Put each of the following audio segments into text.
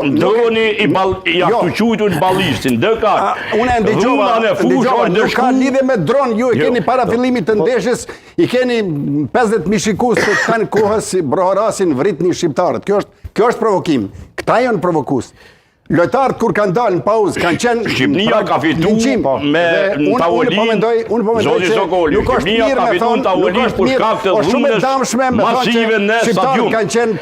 Droni i ashtu quajtur ballistin, dëka. Unë e ndëgjova, nuk ka lidhje me dron, ju e keni para fillimit të ndeshjes, i keni 50.000 shikues që kanë kohës si broharasin vritni shqiptarët. Kjo është provokim. Këta janë provokues. Lojtarët kur kanë dalë në pauzë kanë qenë Shqipnia ka fitu me tavolinë. Unë po mendoj që nuk është mirë me thonë, nuk është mirë, o shumë e damshme me thonë që shqiptarët kanë qenë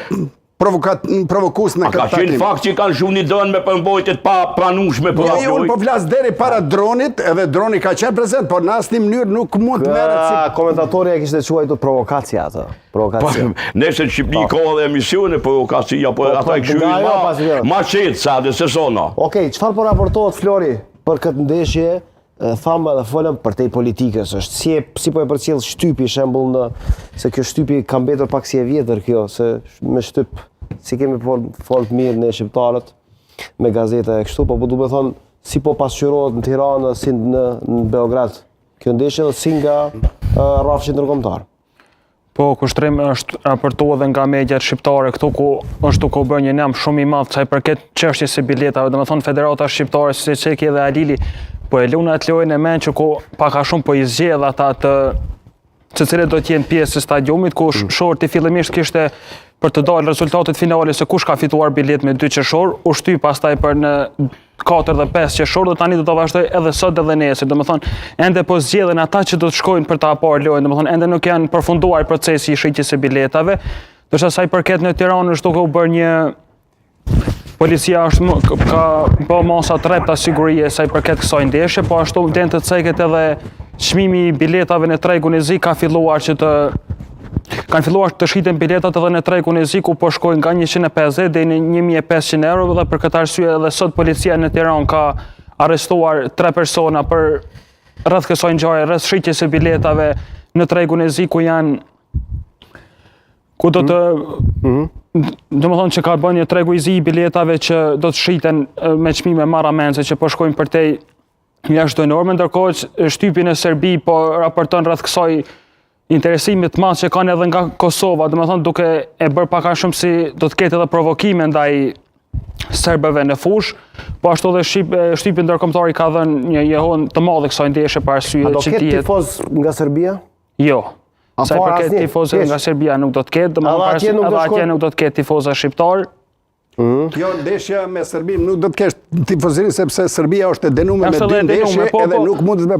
provokues në këtë takim. Ka qenë fakt që kanë shumë një dënë me përmbojtjet pa pranueshme për atë. Unë po flas deri para dronit, edhe droni ka qenë prezent, por në asnjë mënyrë nuk mund të merret si komentatori e kishte quajtur provokacia atë. Provokacia. Nëse në Shqipëri ka edhe emisione provokacia, po ata kështu ma qetë sa dhe se sona. Okej, çfarë po raportohet Flori për këtë ndeshje? Thamë edhe folëm për tej politikës, është si po e përcjell shtypi shembull se kjo shtypi ka mbetur pak si e vjetër kjo, se me shtyp si kemi folë mirë në shqiptarët me gazeta e kështu, po du me thonë si po pasqyrohet në Tiranë si në Beograd kjo ndeshje dhe si nga rrafshin ndërkombëtar. Po, kushtrim është raportuar edhe nga mediat shqiptare këtu ku është duke u bërë një nem shumë i madh sa i përket çështjes së biletave, domethënë Federata Shqiptare si Çeki dhe Alili po e lunë atë lojën e men që ku pak a shumë po i zgjedh ata të cilët do të jenë pjesë e stadiumit, ku Shorti fillimisht kishte për të dalë rezultatet finale se kush ka fituar bilet me 2 qershor, u shty pastaj për në 4 dhe 5 qershor, dhe tani do të vazhdoj edhe sot edhe nesër. Domethënë, ende po zgjedhen ata që do të shkojnë për ta parë lojën, domethënë ende nuk janë përfunduar procesi i shitjes së biletave. Ndërsa sa i përket në Tiranë është duke u bërë një policia ka bërë masa të rrepta sigurie sa i përket kësaj ndeshje, po ashtu vlen të ceket edhe çmimi i biletave në tregun e zi kanë filluar të shiten biletat edhe në tregun e zi ku po shkojnë nga 150 deri në 1500 euro dhe për këtë arsye edhe sot policia në Tiranë ka arrestuar 3 persona për rreth kësaj ngjarje, rreth shitjes së biletave në tregun e zi ku do të domethënë që ka bën një tregu i zi i biletave që do të shiten me çmime marramense që po shkojnë për te jashtë norme, ndërkohë që shtypi në Serbi po raporton rreth kësaj interesimit të madh që kanë edhe nga Kosova, domethënë duke e bërë pak a shumë si do të ketë edhe provokime ndaj serbëve në fushë, po ashtu edhe shtypi ndërkombëtar i ka dhënë një jehon të madhe kësaj ndeshje për arsye që do ketë tifoz nga Serbia? Jo. Sa i përket tifozëve nga Serbia nuk do të ketë, domethënë atje nuk do të ketë tifozë shqiptar. Jo, ndeshja me Serbinë nuk do të kesh tifozëri sepse Serbia është e denuar me 2 ndeshje edhe nuk mund të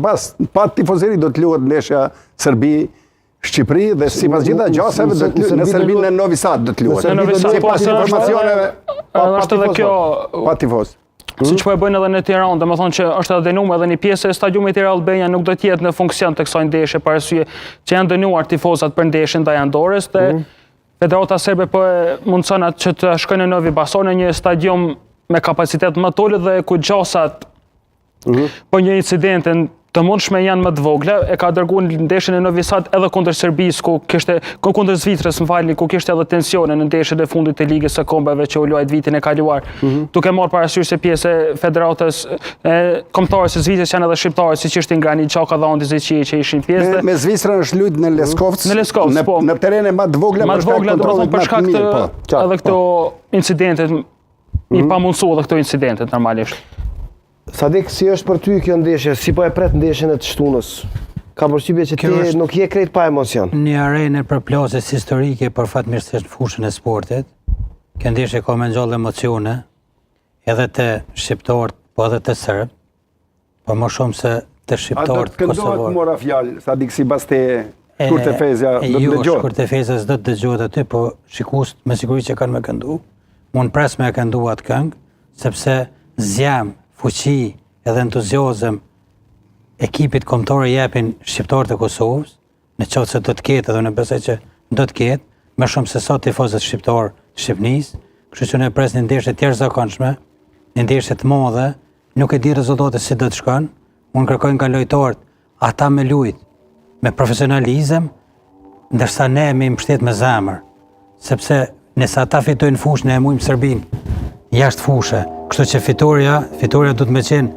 pa tifozëri do të luhet ndeshja Serbi-Shqipëri dhe sipas gjitha gjasave do të luhet në Serbinë në Novi Sad do të luhet. Në Novi Sad pas informacioneve është edhe kjo pa tifoz. Siç po e bëjnë edhe në Tiranë, domethënë që është edhe dënuar edhe një pjesë e stadiumit i Real Benja nuk do të jetë në funksion të kësaj ndeshje për arsye që janë dënuar tifozat për ndeshjen ndaj Andorës dhe Federata Serbe po mundson atë që të shkojnë në Novi Basor në një stadium me kapacitet më të ulët dhe ku gjasat po një incidente të mundshme janë më të vogla, e ka dërguar ndeshjen e Novi Sad edhe kundër Serbisë kundër Zvicrës, ku kishte edhe tensione në ndeshjen e fundit të Ligës së Kombeve që u luajt vitin e kaluar. Duke marrë parasysh se pjesë e Federatës Kombëtare së Zvicrës janë edhe shqiptarë, siç ishte Granit Xhaka dhe Andi Zeqi që ishin pjesë. Me Zvicrën është luajtur në Leskovc. Në Leskovc, po. Në terene më të vogla për shkak të edhe këto incidente i pamundsuar edhe këto incidente normalisht. Sadik, si është për ty kjo ndeshje? Si po e pret ndeshjen e të shtunës? Ka përshtypje që ti nuk je krejt pa emocion. Një arenë për plazës historike për fatmirësisht në fushën e sportit. Kjo ndeshje ka me ngjall emocione, edhe të shqiptarët, po edhe të serbë, por më shumë se të shqiptarët kosovarë. A do të këndohet mora fjalë, Sadik, sipas te Shkurtefezja do të dëgjohet? Jo, Shkurtefezja s'do të dëgjohet aty, po shikues me siguri që kanë me këndu. Unë pres me këndu atë këngë, sepse zjam, fuqi edhe entuziazëm ekipit kombëtar jepin shqiptarët e Kosovës, në qoftë se do të ketë edhe në besoj që do të ketë, më shumë se sa tifozët shqiptar të Shqipërisë, kështu që ne pres një ndeshje të jashtëzakonshme, një ndeshje të madhe, nuk e di rezultatet si do të shkojnë. Unë kërkoj nga lojtarët ata me lujt me profesionalizëm, ndërsa ne me mbështet me zemër, sepse nëse ata fitojnë fushë ne e mujmë Serbinë jashtë fushë. Kështu që fitoria do të më qenë,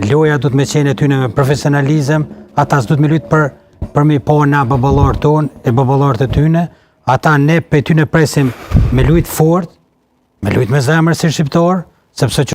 loja do të më qenë e tyne me profesionalizëm, ata s'do të më luajtë për me pa na baballarët tonë e baballarët e tyne, ata ne pe tyne presim me lujt fort, me lujt me zemër si shqiptar, sepse